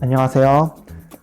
안녕하세요.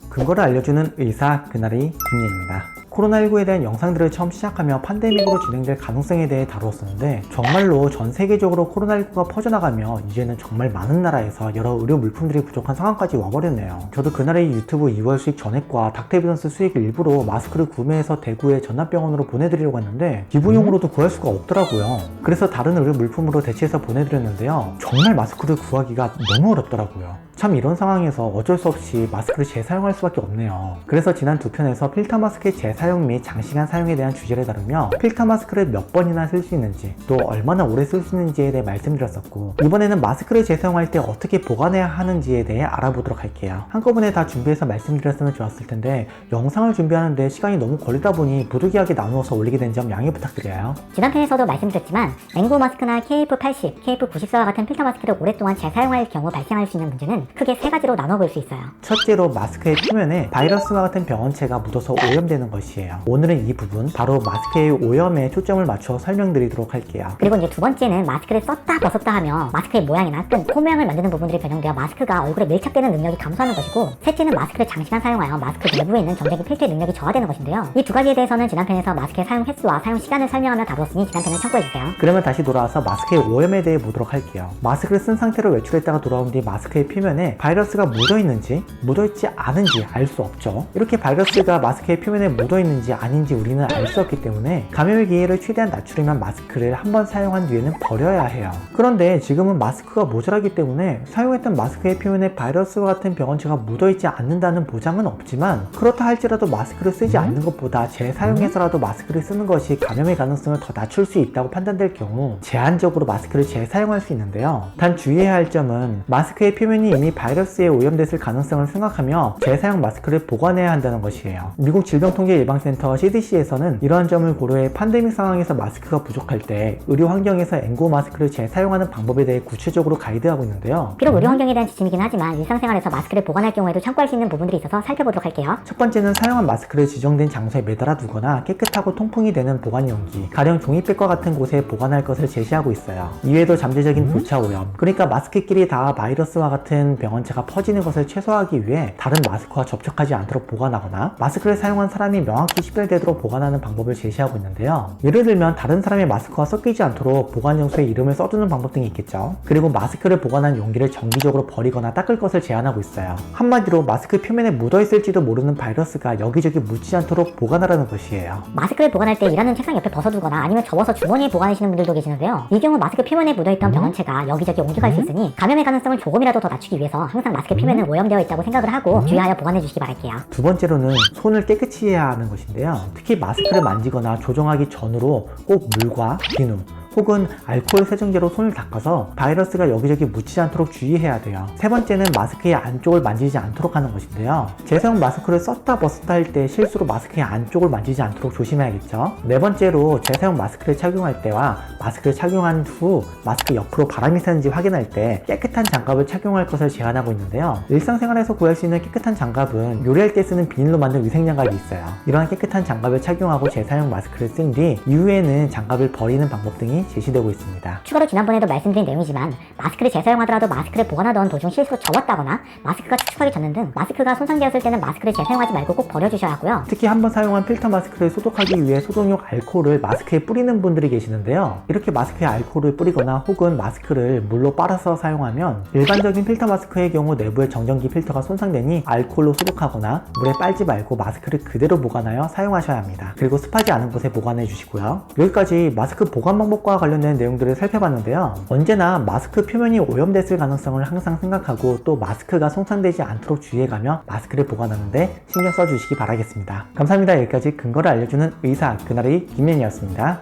근거를 알려주는 의사 그날의 김예입니다. 코로나19에 대한 영상들을 처음 시작하며 팬데믹으로 진행될 가능성에 대해 다루었었는데 정말로 전 세계적으로 코로나19가 퍼져나가며 이제는 정말 많은 나라에서 여러 의료 물품들이 부족한 상황까지 와버렸네요. 저도 그날의 유튜브 2월 수익 전액과 닥터에비던스 수익을 일부러 마스크를 구매해서 대구의 전남병원으로 보내드리려고 했는데 기부용으로도 구할 수가 없더라고요. 그래서 다른 의료 물품으로 대체해서 보내드렸는데요. 정말 마스크를 구하기가 너무 어렵더라고요. 참 이런 상황에서 어쩔 수 없이 마스크를 재사용할 수밖에 없네요. 그래서 지난 두 편에서 필터 마스크의 재사용 및 장시간 사용에 대한 주제를 다루며 필터 마스크를 몇 번이나 쓸 수 있는지 또 얼마나 오래 쓸 수 있는지에 대해 말씀드렸었고, 이번에는 마스크를 재사용할 때 어떻게 보관해야 하는지에 대해 알아보도록 할게요. 한꺼번에 다 준비해서 말씀드렸으면 좋았을 텐데 영상을 준비하는데 시간이 너무 걸리다 보니 부득이하게 나누어서 올리게 된 점 양해 부탁드려요. 지난 편에서도 말씀드렸지만 N95 마스크나 KF80, KF94와 같은 필터 마스크를 오랫동안 재사용할 경우 발생할 수 있는 문제는 크게 세 가지로 나눠볼 수 있어요. 첫째로 마스크의 표면에 바이러스와 같은 병원체가 묻어서 오염되는 것이에요. 오늘은 이 부분, 바로 마스크의 오염에 초점을 맞춰 설명드리도록 할게요. 그리고 이제 두 번째는 마스크를 썼다 벗었다 하며 마스크의 모양이나 끈, 코 모양을 만드는 부분들이 변형되어 마스크가 얼굴에 밀착되는 능력이 감소하는 것이고, 셋째는 마스크를 장시간 사용하여 마스크 내부에 있는 전자기 필터의 능력이 저하되는 것인데요. 이 두 가지에 대해서는 지난 편에서 마스크의 사용 횟수와 사용 시간을 설명하며 다루었으니 지난 편을 참고해주세요. 그러면 다시 돌아와서 마스크의 오염에 대해 보도록 할게요. 마스크를 쓴 상태로 외출했다가 돌아온 뒤 마스크의 표면에 바이러스가 묻어있는지 묻어있지 않은지 알 수 없죠. 이렇게 바이러스가 마스크의 표면에 묻어있는지 아닌지 우리는 알 수 없기 때문에 감염의 기회를 최대한 낮추려면 마스크를 한번 사용한 뒤에는 버려야 해요. 그런데 지금은 마스크가 모자라기 때문에 사용했던 마스크의 표면에 바이러스와 같은 병원체가 묻어있지 않는다는 보장은 없지만, 그렇다 할지라도 마스크를 쓰지 않는 것보다 재사용해서라도 마스크를 쓰는 것이 감염의 가능성을 더 낮출 수 있다고 판단될 경우 제한적으로 마스크를 재사용할 수 있는데요. 단 주의해야 할 점은 마스크의 표면이 이미 바이러스에 오염됐을 가능성을 생각하며 재사용 마스크를 보관해야 한다는 것이에요. 미국 질병통제예방센터 CDC에서는 이러한 점을 고려해 팬데믹 상황에서 마스크가 부족할 때 의료 환경에서 N95 마스크를 재사용하는 방법에 대해 구체적으로 가이드하고 있는데요. 비록 의료 환경에 대한 지침이긴 하지만 일상생활에서 마스크를 보관할 경우에도 참고할 수 있는 부분들이 있어서 살펴보도록 할게요. 첫 번째는 사용한 마스크를 지정된 장소에 매달아 두거나 깨끗하고 통풍이 되는 보관 용기, 가령 종이백과 같은 곳에 보관할 것을 제시하고 있어요. 이외에도 잠재적인 부차 오염, 그러니까 마스크끼리 다 바이러스와 같은 병원체가 퍼지는 것을 최소화하기 위해 다른 마스크와 접촉하지 않도록 보관하거나 마스크를 사용한 사람이 명확히 식별되도록 보관하는 방법을 제시하고 있는데요. 예를 들면 다른 사람의 마스크와 섞이지 않도록 보관 장소에 이름을 써두는 방법 등이 있겠죠. 그리고 마스크를 보관한 용기를 정기적으로 버리거나 닦을 것을 제한하고 있어요. 한마디로 마스크 표면에 묻어있을지도 모르는 바이러스가 여기저기 묻지 않도록 보관하라는 것이에요. 마스크를 보관할 때 일하는 책상 옆에 벗어두거나 아니면 접어서 주머니에 보관하시는 분들도 계시는데요. 이 경우 마스크 표면에 묻어있던 병원체가 여기저기 옮겨갈 수 있으니 감염의 가능성을 조금이라도 더 낮추기 위해서 항상 마스크 표면은 오염되어 있다고 생각을 하고 주의하여 보관해 주시기 바랄게요. 두 번째로는 손을 깨끗이 해야 하는 것인데요. 특히 마스크를 만지거나 조정하기 전으로 꼭 물과 비누 혹은 알코올 세정제로 손을 닦아서 바이러스가 여기저기 묻히지 않도록 주의해야 돼요. 세 번째는 마스크의 안쪽을 만지지 않도록 하는 것인데요. 재사용 마스크를 썼다 벗었다 할 때 실수로 마스크의 안쪽을 만지지 않도록 조심해야겠죠. 네 번째로 재사용 마스크를 착용할 때와 마스크를 착용한 후 마스크 옆으로 바람이 새는지 확인할 때 깨끗한 장갑을 착용할 것을 제안하고 있는데요. 일상생활에서 구할 수 있는 깨끗한 장갑은 요리할 때 쓰는 비닐로 만든 위생장갑이 있어요. 이러한 깨끗한 장갑을 착용하고 재사용 마스크를 쓴 뒤 이후에는 장갑을 버리는 방법 등이 제시되고 있습니다. 추가로 지난번에도 말씀드린 내용이지만 마스크를 재사용하더라도 마스크를 보관하던 도중 실수로 접었다거나 마스크가 축축하게 젖는 등 마스크가 손상되었을 때는 마스크를 재사용하지 말고 꼭 버려주셔야 하고요. 특히 한번 사용한 필터 마스크를 소독하기 위해 소독용 알코올을 마스크에 뿌리는 분들이 계시는데요. 이렇게 마스크에 알코올을 뿌리거나 혹은 마스크를 물로 빨아서 사용하면 일반적인 필터 마스크의 경우 내부의 정전기 필터가 손상되니 알코올로 소독하거나 물에 빨지 말고 마스크를 그대로 보관하여 사용하셔야 합니다. 그리고 습하지 않은 곳에 보관해 주시고요. 여기까지 마스크 보관 방법과 관련된 내용들을 살펴봤는데요. 언제나 마스크 표면이 오염됐을 가능성을 항상 생각하고 또 마스크가 손상되지 않도록 주의해가며 마스크를 보관하는데 신경 써주시기 바라겠습니다. 감사합니다. 여기까지 근거를 알려주는 의사 그날의 김연이었습니다.